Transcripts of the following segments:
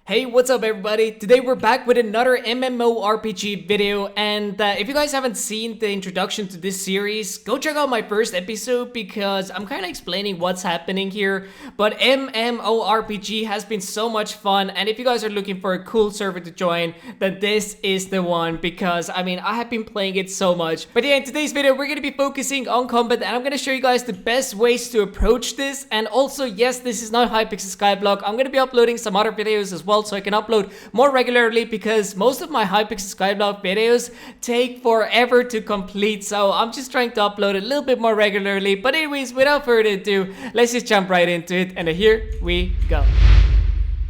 Hey, what's up everybody? Today we're back with another MMORPG video, and if you guys haven't seen the introduction to this series, go check out my first episode because I'm kind of explaining what's happening here. But MMORPG has been so much fun, and if you guys are looking for a cool server to join, then this is the one because, I mean, I have been playing it so much. But yeah, in today's video, we're going to be focusing on combat, and I'm going to show you guys the best ways to approach this. And also, yes, this is not HYPIXEL Skyblock. I'm going to be uploading some other videos as well, so I can upload more regularly because most of my HYPIXEL Skyblock videos take forever to complete, so I'm just trying to upload a little bit more regularly. But anyways, without further ado, let's just jump right into it, and here we go.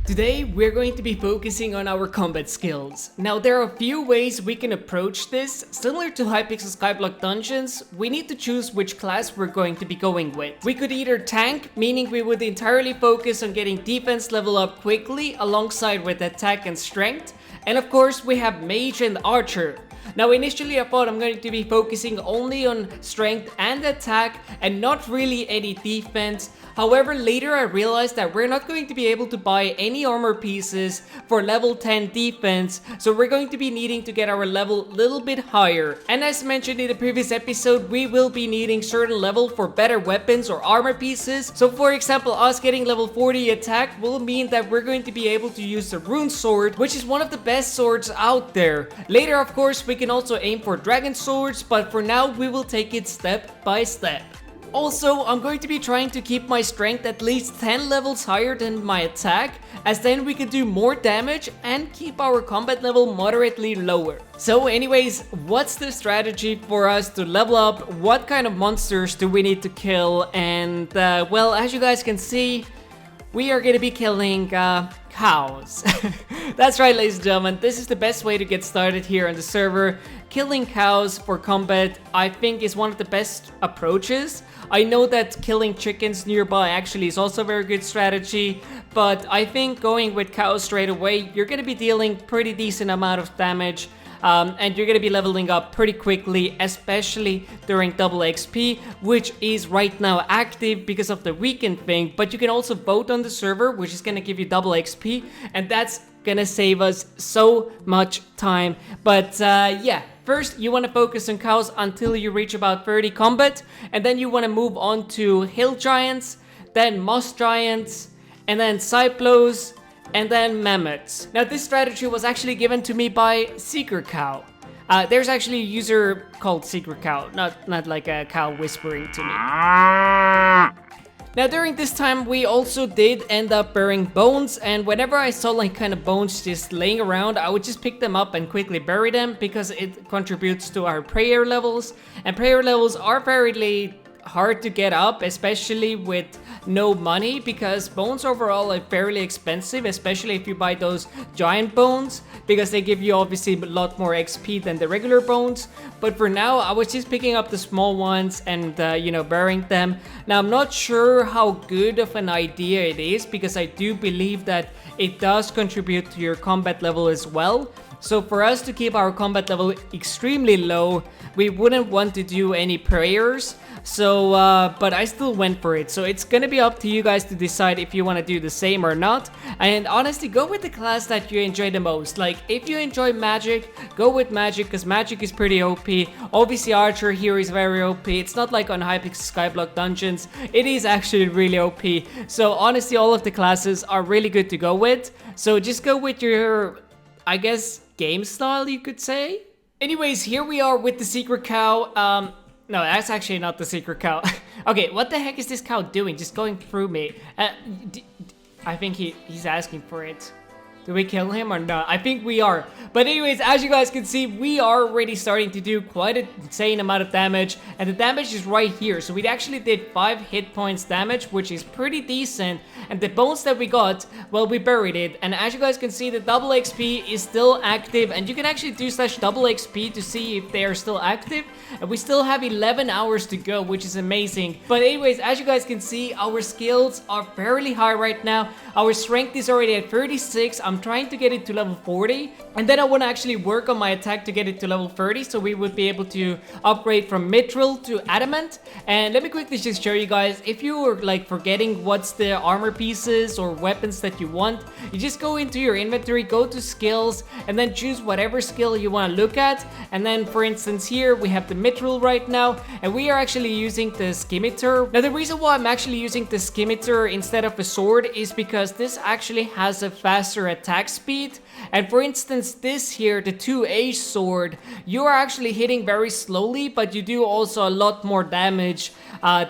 Today, we're going to be focusing on our combat skills. Now, there are a few ways we can approach this. Similar to HYPIXEL Skyblock dungeons, we need to choose which class we're going to be going with. We could either tank, meaning we would entirely focus on getting defense level up quickly alongside with attack and strength. And of course, we have mage and archer. Now, initially I thought I'm going to be focusing only on strength and attack and not really any defense. However, later I realized that we're not going to be able to buy any armor pieces for level 10 defense, so we're going to be needing to get our level a little bit higher. And as mentioned in the previous episode, we will be needing certain level for better weapons or armor pieces. So for example, us getting level 40 attack will mean that we're going to be able to use the rune sword, which is one of the best swords out there. Later, of course, we can also aim for dragon swords, but for now we will take it step by step. Also, I'm going to be trying to keep my strength at least 10 levels higher than my attack, as then we can do more damage and keep our combat level moderately lower. So anyways, what's the strategy for us to level up? What kind of monsters do we need to kill? And well, as you guys can see, we are going to be killing cows. That's right, ladies and gentlemen, this is the best way to get started here on the server. Killing cows for combat, I think, is one of the best approaches. I know that killing chickens nearby actually is also a very good strategy, but I think going with cows straight away, you're going to be dealing pretty decent amount of damage. And you're going to be leveling up pretty quickly, especially during double XP, which is right now active because of the weekend thing. But you can also vote on the server, which is going to give you double XP, and that's going to save us so much time. But yeah, first you want to focus on cows until you reach about 30 combat, and then you want to move on to hill giants, then moss giants, and then cyplos, and then mammoths. Now, this strategy was actually given to me by Secret Cow. There's actually a user called Secret Cow, not like a cow whispering to me. Now, during this time, we also did end up burying bones, and whenever I saw like kind of bones just laying around, I would just pick them up and quickly bury them because it contributes to our prayer levels, and prayer levels are fairly hard to get up, especially with no money, because bones overall are fairly expensive, especially if you buy those giant bones, because they give you obviously a lot more XP than the regular bones. But for now, I was just picking up the small ones and you know, burying them. Now, I'm not sure how good of an idea it is, because I do believe that it does contribute to your combat level as well. So for us to keep our combat level extremely low, we wouldn't want to do any prayers. So, but I still went for it. So it's gonna be up to you guys to decide if you want to do the same or not. And honestly, go with the class that you enjoy the most. Like, if you enjoy magic, go with magic, because magic is pretty OP. Obviously, archer here is very OP. It's not like on HYPIXEL Skyblock dungeons. It is actually really OP. So honestly, all of the classes are really good to go with. So just go with your, I guess, game style, you could say. Anyways, here we are with the Secret Cow. No, that's actually not the Secret Cow. Okay, what the heck is this cow doing? Just going through me. I think he's asking for it. Do we kill him or not? I think we are. But anyways, as you guys can see, we are already starting to do quite an insane amount of damage. And the damage is right here. So we actually did 5 hit points damage, which is pretty decent. And the bones that we got, well, we buried it. And as you guys can see, the double XP is still active. And you can actually do /double XP to see if they are still active. And we still have 11 hours to go, which is amazing. But anyways, as you guys can see, our skills are fairly high right now. Our strength is already at 36. I'm I'm trying to get it to level 40, and then I want to actually work on my attack to get it to level 30, so we would be able to upgrade from mithril to adamant. And let me quickly just show you guys, if you were like forgetting what's the armor pieces or weapons that you want, you just go into your inventory, go to skills, and then choose whatever skill you want to look at. And then for instance here we have the mithril right now, and we are actually using the scimitar. Now the reason why I'm actually using the scimitar instead of a sword is because this actually has a faster attack speed. And for instance this here, the 2H sword, you are actually hitting very slowly, but you do also a lot more damage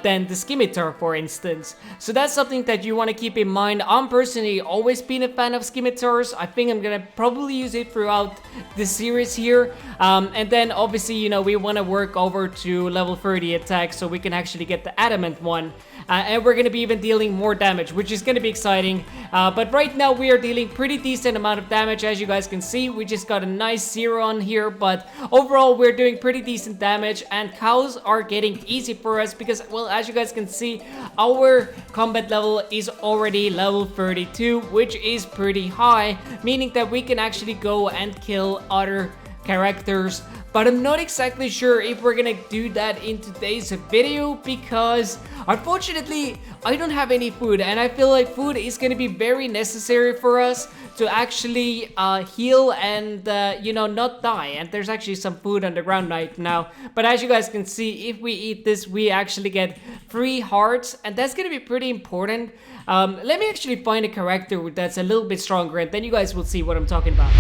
than the scimitar, for instance. So that's something that you want to keep in mind. I'm personally always been a fan of scimitars. I think I'm gonna probably use it throughout the series here. And then obviously, you know, we want to work over to level 30 attack so we can actually get the adamant one. And we're going to be even dealing more damage, which is going to be exciting. But right now we are dealing pretty decent amount of damage, as you guys can see. We just got a nice 0 on here, but overall we're doing pretty decent damage, and cows are getting easy for us because, well, as you guys can see, our combat level is already level 32, which is pretty high, meaning that we can actually go and kill other characters. But I'm not exactly sure if we're gonna do that in today's video because unfortunately I don't have any food, and I feel like food is gonna be very necessary for us to actually heal and you know, not die. And there's actually some food on the ground right now, but as you guys can see, if we eat this we actually get 3 hearts, and that's gonna be pretty important. Let me actually find a character that's a little bit stronger, and then you guys will see what I'm talking about.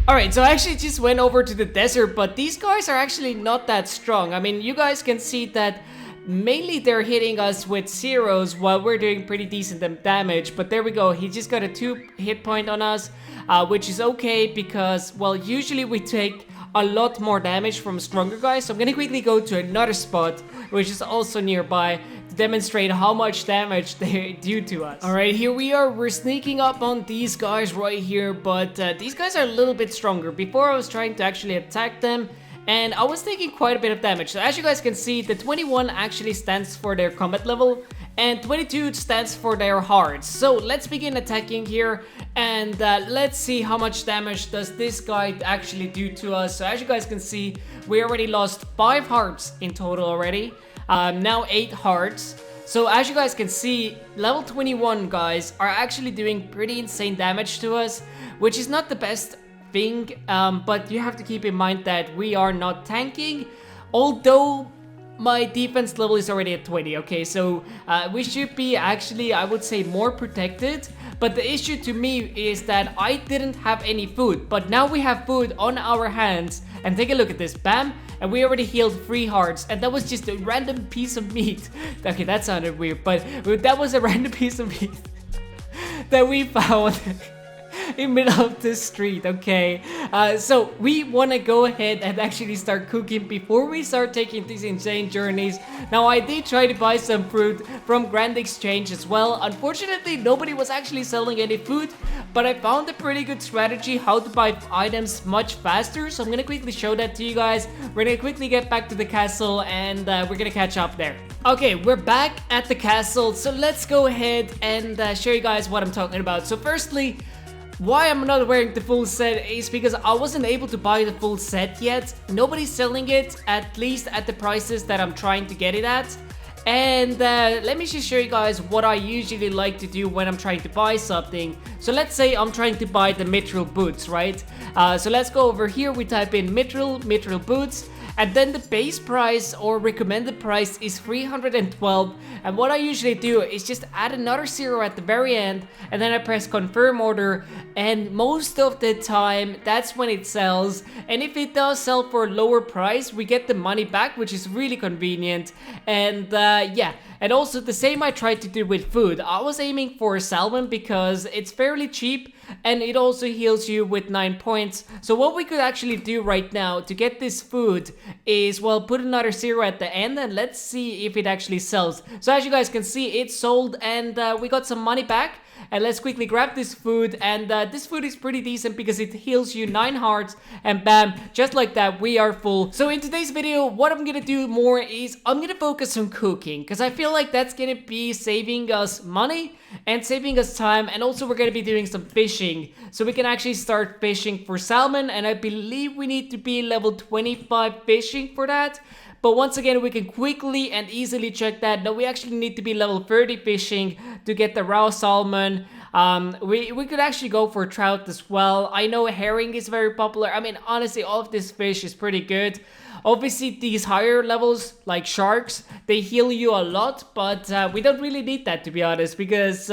Alright, so I actually just went over to the desert, but these guys are actually not that strong. I mean, you guys can see that mainly they're hitting us with zeros while we're doing pretty decent damage. But there we go, he just got a 2 hit point on us, which is okay because, well, usually we take a lot more damage from stronger guys. So I'm gonna quickly go to another spot, which is also nearby, to demonstrate how much damage they do to us. Alright, here we are. We're sneaking up on these guys right here, but these guys are a little bit stronger. Before I was trying to actually attack them, and I was taking quite a bit of damage. So as you guys can see, the 21 actually stands for their combat level, and 22 stands for their hearts. So let's begin attacking here, and let's see how much damage does this guy actually do to us. So as you guys can see, we already lost 5 hearts in total already. Now 8 hearts. So as you guys can see, level 21 guys are actually doing pretty insane damage to us, which is not the best thing, but you have to keep in mind that we are not tanking, although my defense level is already at 20. Okay, so we should be actually, I would say, more protected. But the issue to me is that I didn't have any food, but now we have food on our hands. And take a look at this, bam, and we already healed 3 hearts, and that was just a random piece of meat. Okay, that sounded weird, but that was a random piece of meat that we found in middle of the street. Okay, so we want to go ahead and actually start cooking before we start taking these insane journeys. Now I did try to buy some fruit from Grand Exchange as well. Unfortunately nobody was actually selling any food, but I found a pretty good strategy how to buy items much faster, so I'm gonna quickly show that to you guys. We're gonna quickly get back to the castle, and we're gonna catch up there. Okay, we're back at the castle, so let's go ahead and show you guys what I'm talking about. So firstly, why I'm not wearing the full set is because I wasn't able to buy the full set yet. Nobody's selling it, at least at the prices that I'm trying to get it at. And let me just show you guys what I usually like to do when I'm trying to buy something. So let's say I'm trying to buy the mithril boots, right? So let's go over here, we type in mithril boots, and then the base price or recommended price is 312. And what I usually do is just add another 0 at the very end, and then I press confirm order, and most of the time that's when it sells. And if it does sell for a lower price, we get the money back, which is really convenient. And yeah, and also the same I tried to do with food. I was aiming for salmon because it's fairly cheap, and it also heals you with 9 points. So what we could actually do right now to get this food is, well, put another 0 at the end, and let's see if it actually sells. So as you guys can see, it sold, and we got some money back. and let's quickly grab this food. And this food is pretty decent because it heals you 9 hearts, and bam, just like that, we are full. So in today's video, what I'm gonna do more is I'm gonna focus on cooking, because I feel like that's gonna be saving us money and saving us time, and also we're gonna be doing some fishing, so we can actually start fishing for salmon, and I believe we need to be level 25 fishing for that. But once again, we can quickly and easily check that. No, we actually need to be level 30 fishing to get the raw salmon. We could actually go for trout as well. I know herring is very popular. I mean, honestly, all of this fish is pretty good. Obviously, these higher levels, like sharks, they heal you a lot, but we don't really need that, to be honest, because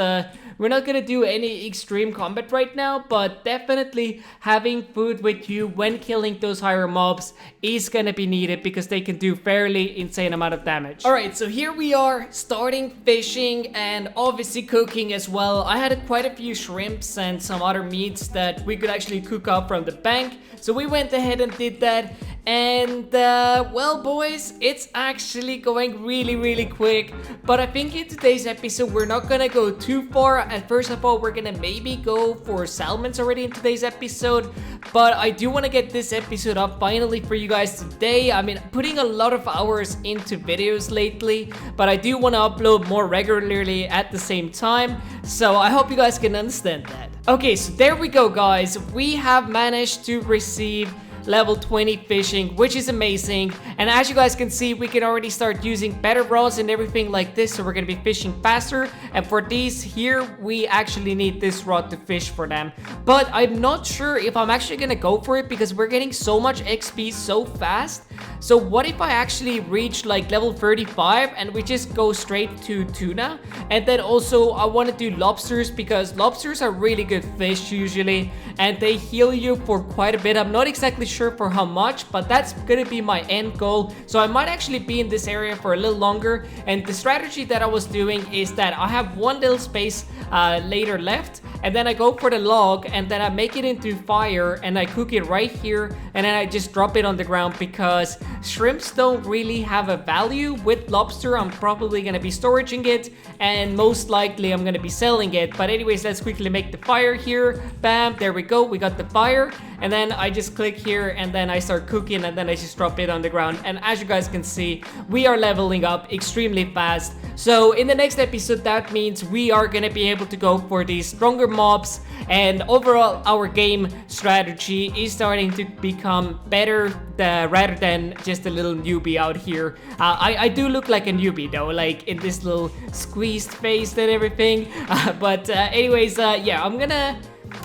we're not gonna do any extreme combat right now, but definitely having food with you when killing those higher mobs is gonna be needed, because they can do fairly insane amount of damage. Alright, so here we are starting fishing and obviously cooking as well. I had quite a few shrimps and some other meats that we could actually cook up from the bank, so we went ahead and did that. And well, boys, it's actually going really quick, but I think in today's episode we're not gonna go too far. And first of all, we're gonna maybe go for salmons already in today's episode, but I do want to get this episode up finally for you guys today. I mean, putting a lot of hours into videos lately, but I do want to upload more regularly at the same time, so I hope you guys can understand that. Okay, so there we go, guys. We have managed to receive level 20 fishing, which is amazing, and as you guys can see, we can already start using better rods and everything like this, so we're gonna be fishing faster. And for these here, we actually need this rod to fish for them, but I'm not sure if I'm actually gonna go for it, because we're getting so much XP so fast. So what if I actually reach like level 35 and we just go straight to tuna? And then also I want to do lobsters, because lobsters are really good fish usually, and they heal you for quite a bit. I'm not exactly sure for how much, but that's gonna be my end goal. So I might actually be in this area for a little longer, and the strategy that I was doing is that I have one little space later left, and then I go for the log, and then I make it into fire, and I cook it right here, and then I just drop it on the ground, because shrimps don't really have a value. With lobster, I'm probably gonna be storing it, and most likely I'm gonna be selling it. But anyways, let's quickly make the fire here. Bam, there we go, we got the fire, and then I just click here, and then I start cooking, and then I just drop it on the ground. And as you guys can see, we are leveling up extremely fast. So in the next episode, that means we are gonna be able to go for these stronger mobs, and overall our game strategy is starting to become better rather than just a little newbie out here. I do look like a newbie though, like in this little squeezed face and everything. But anyways, yeah,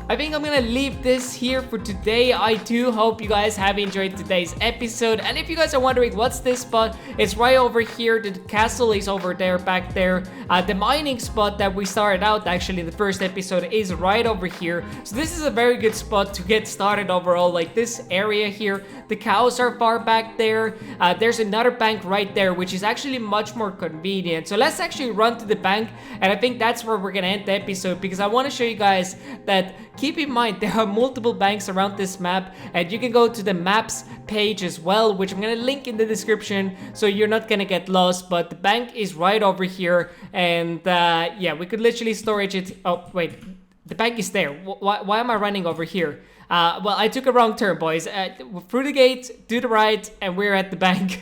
I think I'm gonna leave this here for today. I do hope you guys have enjoyed today's episode, and if you guys are wondering what's this spot, it's right over here. The castle is over there, back there. The mining spot that we started out actually in the first episode is right over here, so this is a very good spot to get started overall. Like this area here, the cows are far back there. There's another bank right there, which is actually much more convenient. So let's actually run to the bank, and I think that's where we're gonna end the episode, because I want to show you guys that keep in mind there are multiple banks around this map, and you can go to the maps page as well, which I'm gonna link in the description, so you're not gonna get lost. But the bank is right over here, and yeah, we could literally storage it. Oh wait, the bank is there. Why am I running over here? Well, I took a wrong turn, boys. Through the gate, to the right, and we're at the bank.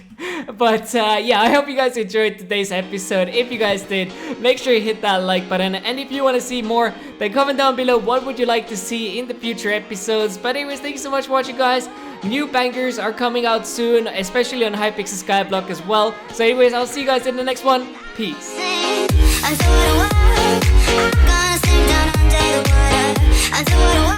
But yeah, I hope you guys enjoyed today's episode. If you guys did, make sure you hit that like button. And if you want to see more, then comment down below what would you like to see in the future episodes. But anyways, thank you so much for watching, guys. New bangers are coming out soon, especially on HYPIXEL Skyblock as well. So anyways, I'll see you guys in the next one. Peace. Until